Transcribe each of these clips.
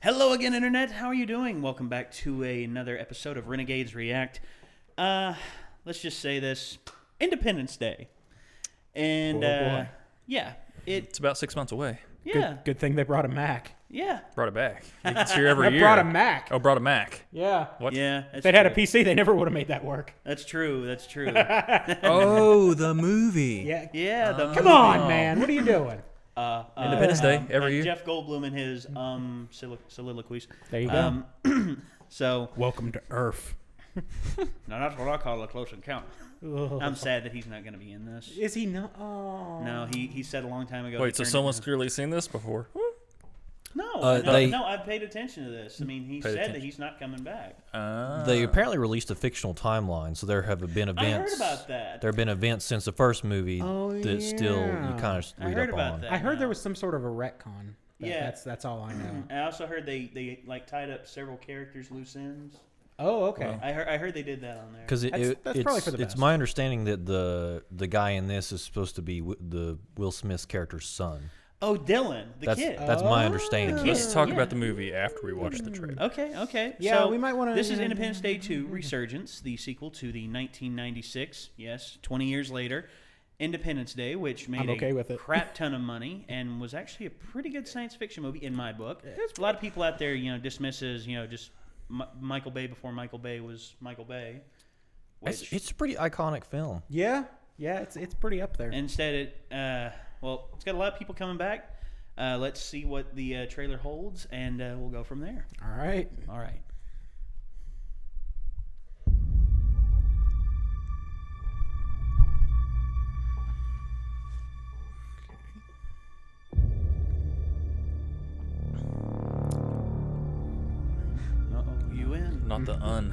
Hello again, Internet. How are you doing? Welcome back to another episode of Renegades React. Let's just say this. Independence Day. And, yeah. It's about 6 months away. Yeah. Good thing they brought a Mac. Yeah. Brought it back. It's here every They year. brought a Mac. Oh, brought a Mac. Yeah. What? Yeah. If they'd had a PC, they never would have made that work. That's true. That's true. Oh, the movie. Yeah. Yeah. Come on, man. What are you doing? Independence Day every year. Jeff Goldblum and his soliloquies. There you go. So. Welcome to Earth. Now that's what I call a close encounter. Ugh. I'm sad that he's not going to be in this. Is he not? Oh. No, he said a long time ago. Wait, so someone's clearly seen this before? No, I paid attention to this. I mean, he said that he's not coming back. They apparently released a fictional timeline, so there have been events. I heard about that. There have been events since the first movie that still you kind of I read heard up about on. that. I heard there was some sort of a retcon. Yeah. That's all I know. I also heard they like tied up several characters' loose ends. Oh, okay. Wow. I heard they did that on there. Because That's probably for the it's best. my understanding that the guy in this is supposed to be the Will Smith's character's son. Oh, Dylan, the kid. That's my understanding. Let's talk about the movie after we watch the trailer. Okay. Yeah, so we might wanna- This is Independence Day 2, Resurgence, the sequel to the 1996, 20 years later, Independence Day, which made okay with it. crap ton of money and was actually a pretty good science fiction movie in my book. A lot of people out there, dismisses, just Michael Bay before Michael Bay was Michael Bay. It's a pretty iconic film. Yeah. Yeah, it's pretty up there. Instead, it's got a lot of people coming back. Let's see what the trailer holds, and we'll go from there. All right. All right. Uh-oh, you in? Not the un.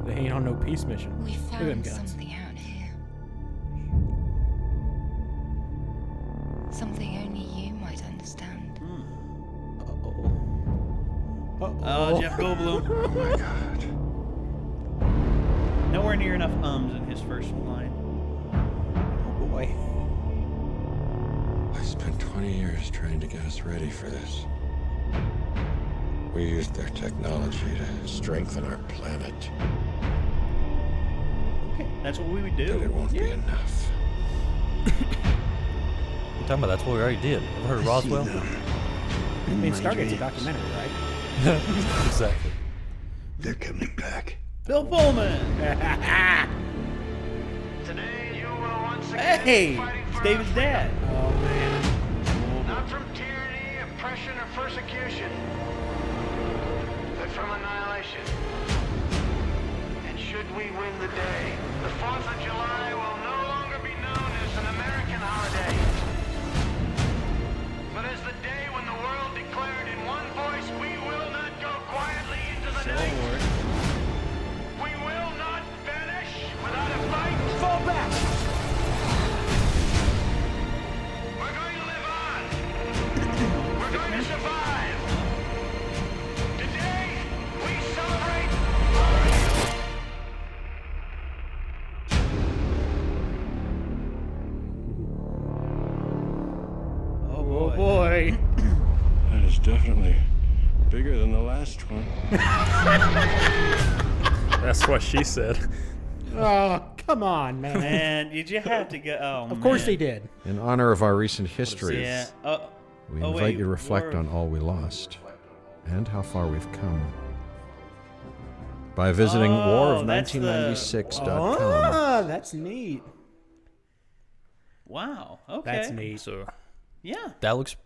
They ain't on no peace mission. We Look at them found guns. something out here. Something only you might understand. Oh, Jeff Goldblum. Oh my God. Nowhere near enough ums in his first line. Oh, boy. I spent 20 years trying to get us ready for this. We used their technology to strengthen our planet, Okay, that's what we would but it do. won't be enough. You're talking about that's what we already did. Ever heard of Roswell? I mean, Stargate's a documentary, right? Exactly. They're coming back. Bill Pullman. Today you will once again Hey, be fighting it's for David's our dad. Oh, man. freedom. Not from tyranny, oppression, or persecution, but from annihilation. And should we win the day, the 4th of July will no longer be known as an American holiday, but as the day when the world declared in one voice, we will not go quietly into the night. Lord. We will not vanish without a fight. Fall back! We're going to live on. We're going to survive. Today, we celebrate. Oh boy. Oh, boy. That is definitely bigger than the last one. That's what she said. Oh, come on, man. Man, did you have to go? Oh, Of course man. he did. In honor of our recent history, Yeah. we oh, invite wait, you to reflect we're- on all we lost and how far we've come by visiting Oh, that's the- warof1996.com. Ah, that's neat. Wow. Okay. That's neat. So Yeah. That looks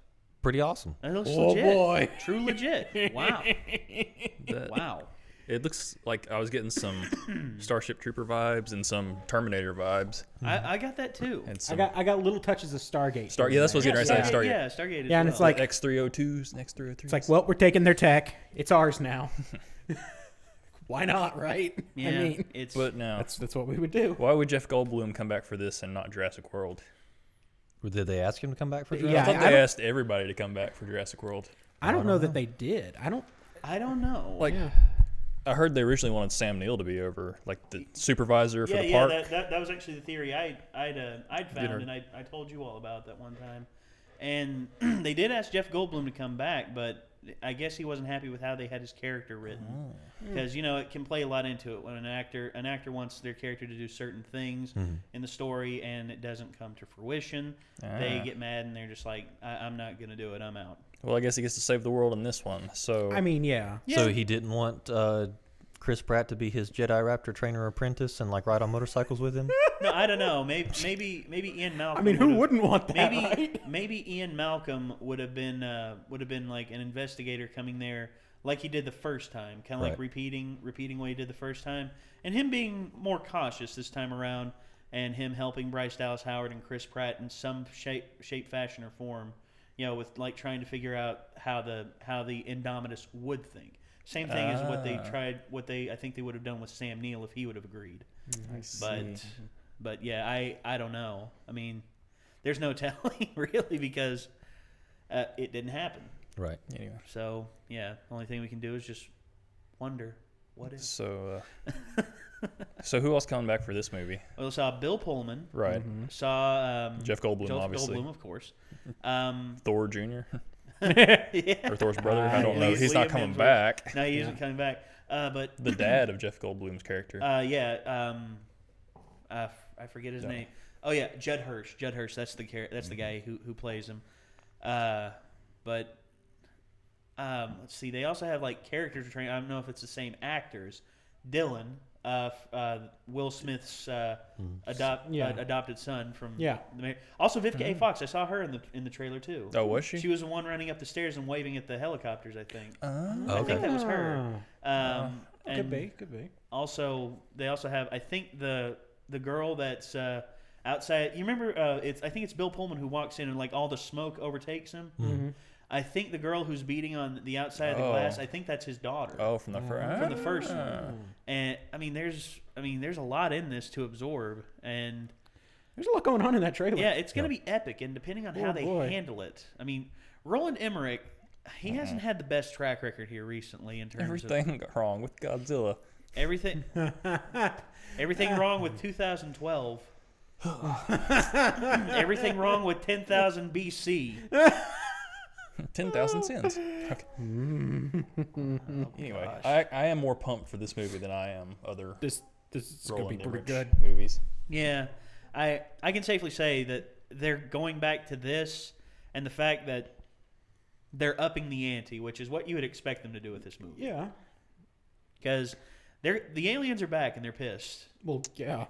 pretty awesome. That looks Oh, legit. boy. True legit. Wow. that, Wow. it looks like I was getting some Starship Trooper vibes and some Terminator vibes. I got that too. And I some got little touches of Stargate. Yeah, that's what I was getting ready to say. Stargate. Stargate. Yeah, Stargate. As Yeah, and well. it's like- X302s, X303s. It's like, well, we're taking their tech. It's ours now. Why not, right? yeah, I mean, it's. But now, that's what we would do. why would Jeff Goldblum come back for this and not Jurassic World? Did they ask him to come back for Yeah, Jurassic? I thought I they don't- asked everybody to come back for Jurassic World. I don't know that they did. I don't. I don't know. Like, Yeah. I heard they originally wanted Sam Neill to be over, like the supervisor for yeah, the yeah. park. That was actually the theory I'd found, Dinner. and I told you all about that one time. And they did ask Jeff Goldblum to come back, but I guess he wasn't happy with how they had his character written, because it can play a lot into it when an actor wants their character to do certain things in the story and it doesn't come to fruition. They get mad and they're just like, I'm not gonna do it, I'm out. Well, I guess he gets to save the world in this one. So I mean, yeah. So he didn't want Chris Pratt to be his Jedi Raptor trainer apprentice and like ride on motorcycles with him? No, I don't know. Maybe Ian Malcolm. I mean, who wouldn't want that? Right? Maybe Ian Malcolm would have been like an investigator coming there, like he did the first time, kind of like repeating what he did the first time, and him being more cautious this time around, and him helping Bryce Dallas Howard and Chris Pratt in some shape, fashion, or form, with like trying to figure out how the Indominus would think. Same thing as what I think they would have done with Sam Neill if he would have agreed. But yeah, I don't know. I mean, there's no telling really, because it didn't happen. Right. anyway, So yeah, the only thing we can do is just wonder what if. so who else coming back for this movie? Well, we saw Bill Pullman. Right. Saw Jeff Goldblum, obviously. Goldblum, of course. Thor Jr. Yeah. or Thor's brother. I don't know. He's Liam not coming Hemsworth. back. No, he isn't coming back. But The dad of Jeff Goldblum's character. I forget his name. Oh yeah, Judd Hirsch. Judd Hirsch. That's the guy who plays him. But let's see. They also have like characters trained. I don't know if it's the same actors. Dylan, Will Smith's adopted son from. Yeah. Also, Vivica A. Fox. I saw her in the trailer too. Oh, was she? She was the one running up the stairs and waving at the helicopters. I think. Okay. I think that was her. Could be. Also, they also have. I think the girl that's outside. You remember? I think it's Bill Pullman who walks in and like all the smoke overtakes him. Mm-hmm. I think the girl who's beating on the outside of the glass. I think that's his daughter. Oh, from the first. From the first one. And I mean, there's a lot in this to absorb, and There's a lot going on in that trailer. yeah, it's going to be epic. And depending on how they handle it, I mean, Roland Emmerich, he hasn't had the best track record here recently in terms of Everything wrong with Godzilla. everything wrong with 2012. Everything wrong with 10,000 BC. 10,000 sins. Okay. Anyway, I am more pumped for this movie than I am other This is going to be Roland pretty Emmerich good. movies. Yeah, I can safely say that they're going back to this, and the fact that they're upping the ante, which is what you would expect them to do with this movie. Yeah. Because the aliens are back and they're pissed, Well, yeah.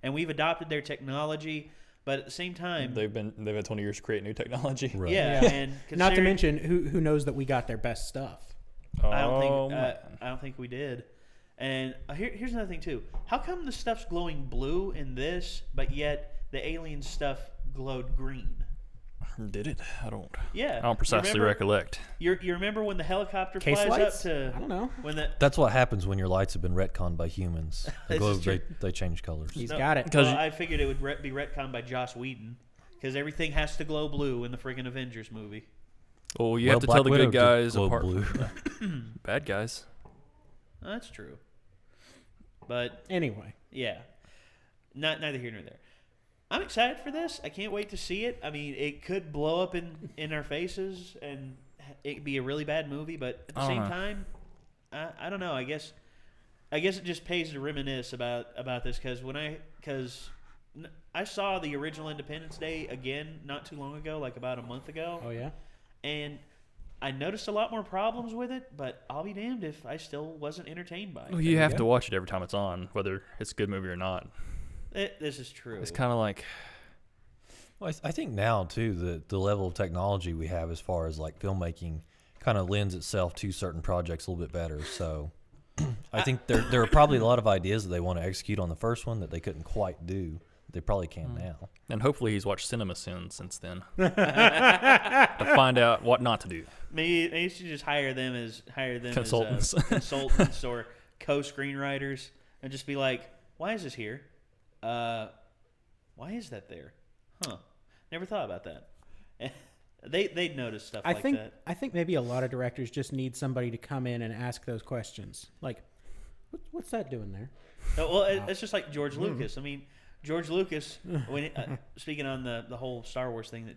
and we've adopted their technology, but at the same time, They've had 20 years to create new technology. Right. yeah, and Not to considering- mention, who knows that we got their best stuff. I Oh, don't think we did. And here's another thing too. How come the stuff's glowing blue in this, but yet the alien stuff glowed green? did it? I don't Yeah, precisely recollect. You remember when the helicopter Case flies lights? up to? I don't know. When the That's what happens when your lights have been retconned by humans. They, This glow, is true. they change colors. He's got it. Because- well, I figured it would be retconned by Joss Whedon, because everything has to glow blue in the friggin' Avengers movie. Well, you Well, have to Black tell the Widow good did guys glow apart blue. from bad guys. That's true. But Anyway. yeah, neither here nor there. I'm excited for this. I can't wait to see it. I mean, it could blow up in our faces, and it could be a really bad movie. But at the same time, I don't know. I guess it just pays to reminisce about this, because I saw the original Independence Day again not too long ago, like about a month ago. Oh, yeah? And I noticed a lot more problems with it, but I'll be damned if I still wasn't entertained by it. Well, you have to watch it every time it's on, whether it's a good movie or not. This is true. It's kind of like, Well, I think now too the level of technology we have as far as like filmmaking kind of lends itself to certain projects a little bit better. So I think there are probably a lot of ideas that they want to execute on the first one that they couldn't quite do. They probably can now. and hopefully he's watched CinemaSin since then to find out what not to do. Maybe you should just hire them as Consultants. consultants or co-screenwriters, and just be like, "Why is this here? Why is that there? Huh? Never thought about that." They'd notice stuff like that. I think maybe a lot of directors just need somebody to come in and ask those questions. Like, what's that doing there? Well, it's just like George Lucas. I mean, George Lucas, when speaking on the whole Star Wars thing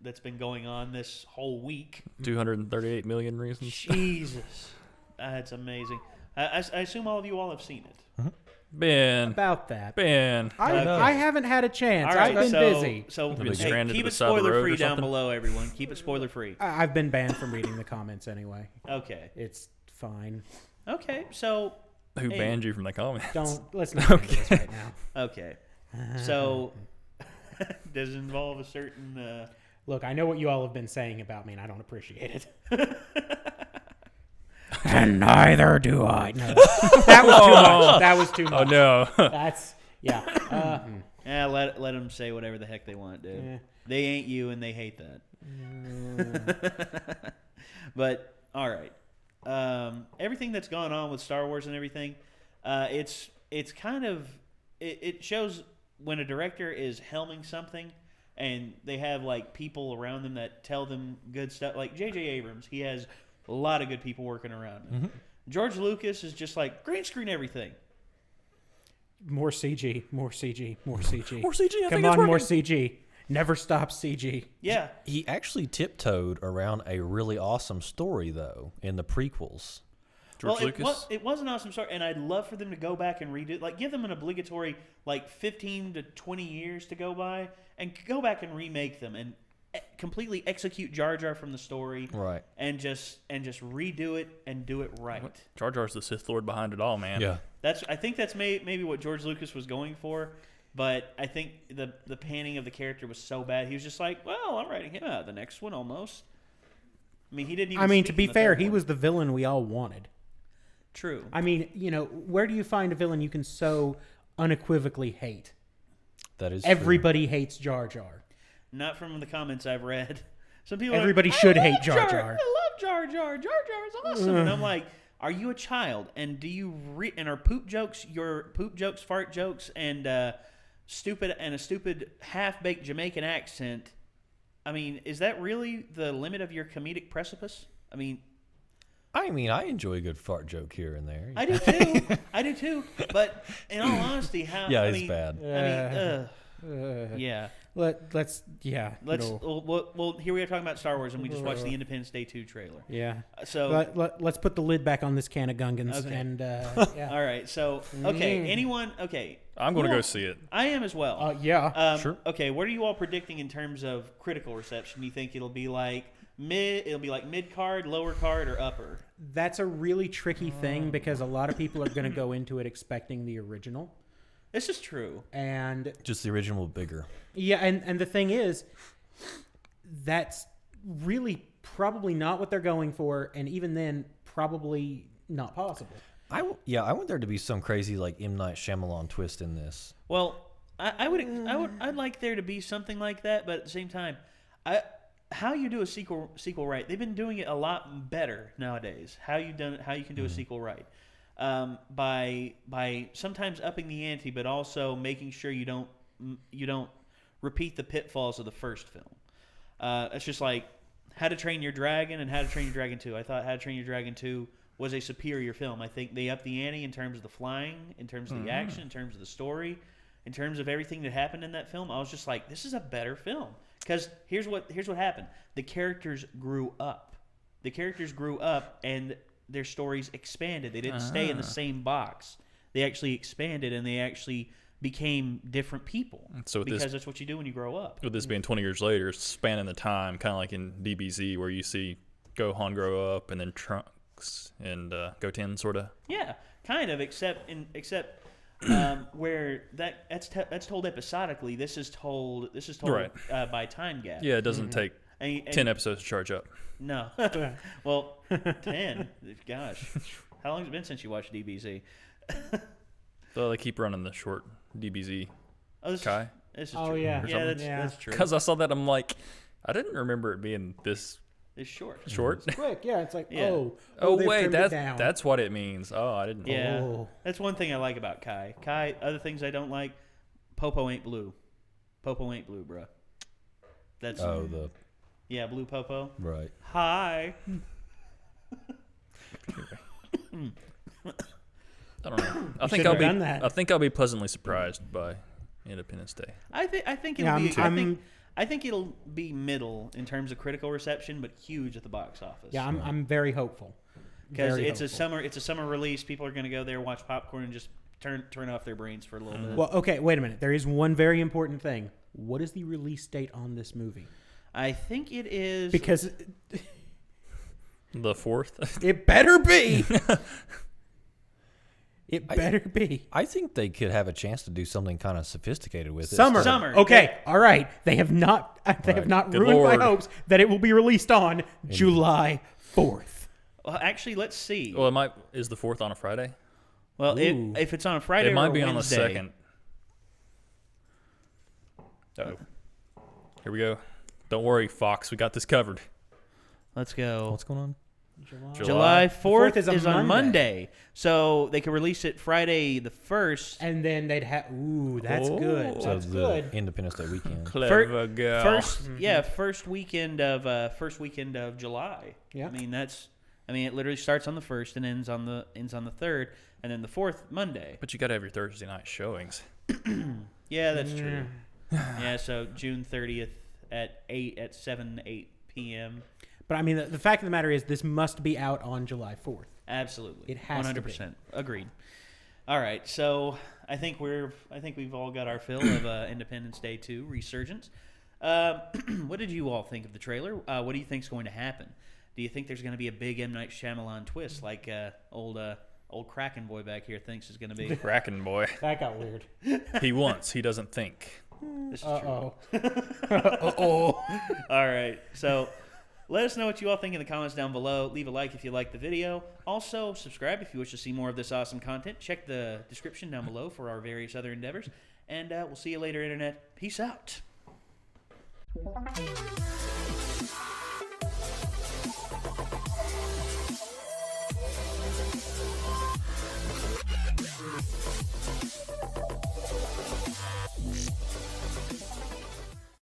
that's been going on this whole week. 238 million reasons. Jesus, that's amazing. I assume all of you all have seen it. Ben. About that. Ben. I haven't had a chance. All right, I've been busy. So been hey, stranded keep to it the side of the spoiler road free or down something? below, everyone. Keep it spoiler free. I've been banned from reading the comments anyway. Okay. It's fine. Okay. So. Who hey, banned you from the comments? Let's not get into this right now. Okay. So, does it involve a certain? Look, I know what you all have been saying about me, and I don't appreciate it. And neither do I. No, that was too much. That was too much. Oh no. That's yeah. Yeah, let them say whatever the heck they want, dude. Yeah. They ain't you, and they hate that. But all right, everything that's gone on with Star Wars and everything, it's kind of it shows when a director is helming something, and they have like people around them that tell them good stuff. Like J.J. Abrams, he has a lot of good people working around him. Mm-hmm. George Lucas is just like green screen everything. More CG. More CG. More CG. More CG, I Come think it's on, more working. CG. Never stop CG. Yeah. He actually tiptoed around a really awesome story, though, in the prequels. George Well, Lucas. it was an awesome story, and I'd love for them to go back and redo it. Like, give them an obligatory, 15 to 20 years to go by, and go back and remake them, and completely execute Jar Jar from the story, Right. and just redo it and do it right. Jar Jar's the Sith Lord behind it all, man. Yeah. I think that's maybe what George Lucas was going for, but I think the panning of the character was so bad. He was just like, well, I'm writing him out of the next one almost. I mean, he didn't even. To speak be in the fair, third he one. was the villain we all wanted. True. I mean, where do you find a villain you can so unequivocally hate? That is true. Everybody hates Jar Jar. Not from the comments I've read. Some people. Everybody are like, should I hate love Jar Jar. I love Jar Jar. Jar Jar is awesome. And I'm like, are you a child? And do you and are poop jokes your poop jokes, fart jokes, and a stupid half-baked Jamaican accent? I mean, is that really the limit of your comedic precipice? I mean, I enjoy a good fart joke here and there. I do too. I do too. But in all honesty, how? Yeah, I it's mean, bad. Yeah. Let's Well, here we are talking about Star Wars, and we just watched the Independence Day 2 trailer. Yeah. So Let's put the lid back on this can of Gungans. Okay. And yeah. all right. So anyone? Okay, I'm going to go see it. I am as well. Yeah. Sure. Okay, what are you all predicting in terms of critical reception? Do you think it'll be like mid card, lower card, or upper? That's a really tricky thing because a lot of people are going to go into it expecting the original. This is true. And Just the original bigger. yeah, and the thing is, that's really probably not what they're going for, and even then, probably not possible. I want there to be some crazy like M. Night Shyamalan twist in this. Well, I'd like there to be something like that, but at the same time, how you do a sequel right? They've been doing it a lot better nowadays. How you can do a sequel right? By sometimes upping the ante, but also making sure you don't repeat the pitfalls of the first film. It's just like How to Train Your Dragon and How to Train Your Dragon 2. I thought How to Train Your Dragon 2 was a superior film. I think they upped the ante in terms of the flying, in terms of the action, in terms of the story, in terms of everything that happened in that film. I was just like, this is a better film. Because here's what happened. The characters grew up. And their stories expanded. They didn't stay in the same box. They actually expanded, and they actually became different people. So because that's what you do when you grow up. With this being 20 years later, spanning the time, kind of like in DBZ, where you see Gohan grow up and then Trunks and Goten, sort of. Yeah, kind of, except where that's told episodically. This is told Right. By time gap. Yeah, it doesn't take And 10 episodes to charge up. No. Well, 10. Gosh, how long has it been since you watched DBZ? So they keep running the short DBZ. Oh, this Kai? This is Oh, true. yeah. Yeah, that's, Yeah. that's true. Because I saw that, I'm like, I didn't remember it being this It's short. short. Quick, yeah, it's like, Yeah. Oh they've wait, trimmed it down. that's what it means. Oh, I didn't. Yeah, Oh. that's one thing I like about Kai. Other things I don't like, Popo ain't blue. Popo ain't blue, bruh. That's yeah, blue Popo. Right. Hi. I don't know. I shouldn't have done that. I think I'll be pleasantly surprised by Independence Day. I think it'll be. I think it'll be middle in terms of critical reception, but huge at the box office. Yeah, I'm very hopeful. Because it's a summer release. People are going to go there, watch popcorn, and just turn off their brains for a little bit. Well, okay, wait a minute. There is one very important thing. What is the release date on this movie? I think it is Because The 4th. it better be. It better be. I think they could have a chance to do something kind of sophisticated with it. Summer. Okay, all right. They have not. They have not Good ruined Lord. my hopes that it will be released on July 4th. Well, actually, let's see. Well, is the 4th on a Friday? Well, if it's on a Friday, It might or be on the Wednesday, 2nd. Oh, here we go. Don't worry, Fox. We got this covered. Let's go. What's going on? July 4th is a on Monday. Monday, so they could release it Friday the 1st. And then they'd have. Ooh, that's good. So That's the good. Independence Day weekend. Clever girl. First weekend of July. Yeah. I mean, it literally starts on the 1st and ends on the 3rd, and then the 4th Monday. But you got to have your Thursday night showings. Yeah, that's true. Yeah, so June 30th at 8 p.m. But I mean, the fact of the matter is, this must be out on July 4th. Absolutely, It has to be. 100%. Agreed. All right, so I think we've all got our fill of Independence Day 2 Resurgence. What did you all think of the trailer? What do you think is going to happen? Do you think there's going to be a big M. Night Shyamalan twist like old Kraken boy back here thinks is going to be? Kraken boy. That got weird. He wants. He doesn't think. This is Uh-oh. All right, so let us know what you all think in the comments down below. Leave a like if you like the video. Also, subscribe if you wish to see more of this awesome content. Check the description down below for our various other endeavors. And we'll see you later, Internet. Peace out.